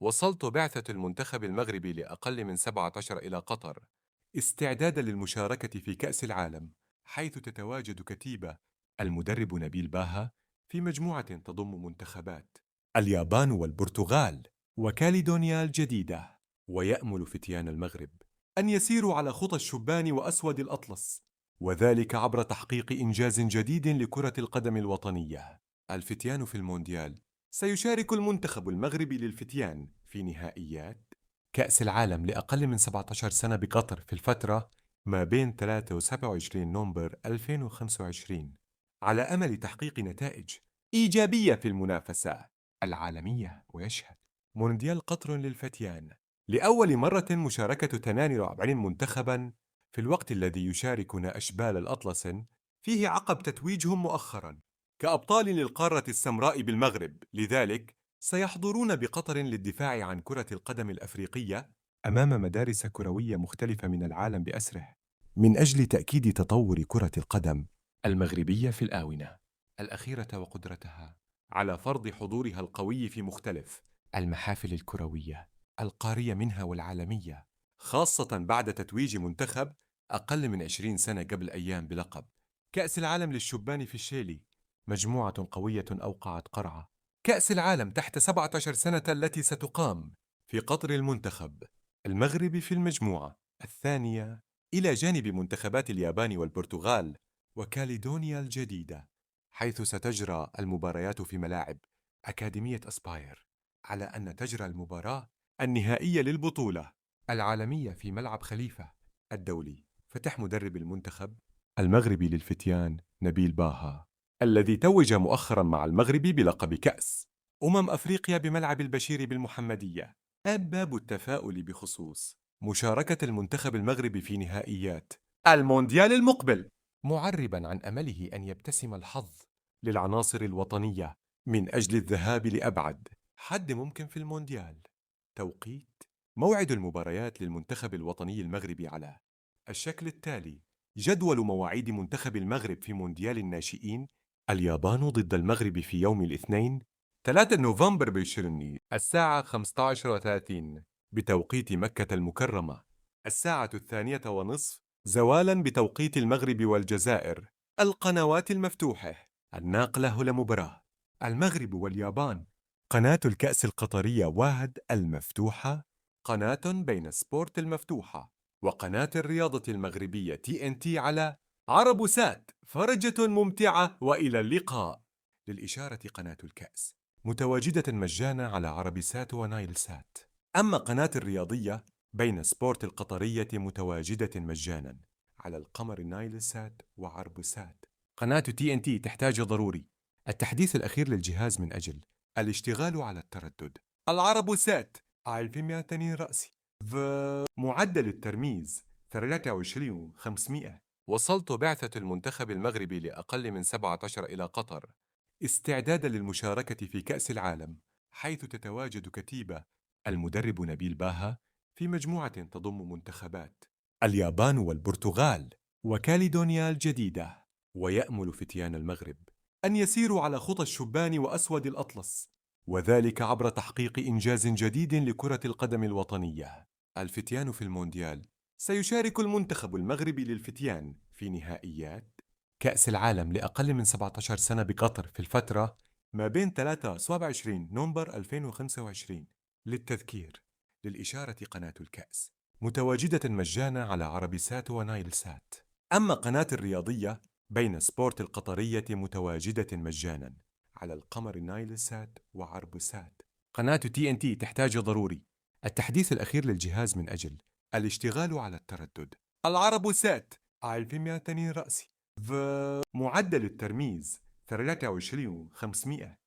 وصلت بعثة المنتخب المغربي لأقل من 17 إلى قطر استعدادا للمشاركة في كأس العالم، حيث تتواجد كتيبة المدرب نبيل باها في مجموعة تضم منتخبات اليابان والبرتغال وكاليدونيا الجديدة. ويأمل فتيان المغرب أن يسيروا على خطى الشبان وأسود الأطلس، وذلك عبر تحقيق إنجاز جديد لكرة القدم الوطنية. الفتيان في المونديال. سيشارك المنتخب المغربي للفتيان في نهائيات كأس العالم لأقل من 17 سنة بقطر في الفترة ما بين 3 و 27 نوفمبر 2025، على أمل تحقيق نتائج إيجابية في المنافسة العالمية. ويشهد مونديال قطر للفتيان لأول مرة مشاركة 48 منتخباً في الوقت الذي يشاركنا أشبال الأطلس فيه عقب تتويجهم مؤخراً كأبطال للقارة السمراء بالمغرب. لذلك سيحضرون بقطر للدفاع عن كرة القدم الأفريقية أمام مدارس كروية مختلفة من العالم بأسره، من أجل تأكيد تطور كرة القدم المغربية في الآونة الأخيرة وقدرتها على فرض حضورها القوي في مختلف المحافل الكروية القارية منها والعالمية، خاصة بعد تتويج منتخب أقل من 20 سنة قبل أيام بلقب كأس العالم للشبان في الشيلي. مجموعة قوية أوقعت قرعة كأس العالم تحت 17 سنة التي ستقام في قطر. المنتخب المغربي في المجموعة الثانية إلى جانب منتخبات اليابان والبرتغال وكاليدونيا الجديدة، حيث ستجرى المباريات في ملاعب أكاديمية أسباير، على أن تجرى المباراة النهائية للبطولة العالمية في ملعب خليفة الدولي. فتح مدرب المنتخب المغربي للفتيان نبيل باها، الذي توج مؤخرا مع المغرب بلقب كأس أفريقيا بملعب البشير بالمحمدية، باب التفاؤل بخصوص مشاركة المنتخب المغربي في نهائيات المونديال المقبل، معربا عن أمله أن يبتسم الحظ للعناصر الوطنية من أجل الذهاب لأبعد حد ممكن في المونديال. توقيت موعد المباريات للمنتخب الوطني المغربي على الشكل التالي: جدول مواعيد منتخب المغرب في مونديال الناشئين: اليابان ضد المغرب في يوم الاثنين 3 نوفمبر بيشرني الساعة 15:30 بتوقيت مكة المكرمة، الساعة 2:30 زوالا بتوقيت المغرب والجزائر. القنوات المفتوحة الناقلة لمباراة المغرب واليابان: قناة الكأس القطرية واحد المفتوحة، قناة بين سبورت المفتوحة، وقناة الرياضة المغربية TNT على عرب سات. فرجة ممتعة وإلى اللقاء. للإشارة: قناة الكأس متواجدة مجانا على عرب سات ونايل سات، أما قناة الرياضية بين سبورت القطرية متواجدة مجانا على القمر نايل سات وعرب سات. قناة TNT تحتاج ضروري التحديث الأخير للجهاز من أجل الاشتغال على التردد العرب سات 1200 رأسي معدل الترميز 23,500. وصلت بعثة المنتخب المغربي لأقل من 17 إلى قطر استعدادا للمشاركة في كأس العالم، حيث تتواجد كتيبة المدرب نبيل باها في مجموعة تضم منتخبات اليابان والبرتغال وكاليدونيا الجديدة. ويأمل فتيان المغرب أن يسيروا على خطى الشبان وأسود الأطلس، وذلك عبر تحقيق إنجاز جديد لكرة القدم الوطنية. الفتيان في المونديال. سيشارك المنتخب المغربي للفتيان في نهائيات كأس العالم لأقل من 17 سنة بقطر في الفترة ما بين 3 و 27 نوفمبر 2025. للتذكير: للإشارة: قناة الكأس متواجدة مجانا على عرب سات ونايل سات، أما قناة الرياضية بين سبورت القطرية متواجدة مجانا على القمر نايل سات وعرب سات. قناة TNT تحتاج ضروري التحديث الأخير للجهاز من أجل الاشتغال على التردد العرب سات 1200 رأسي معدل الترميز 23,500.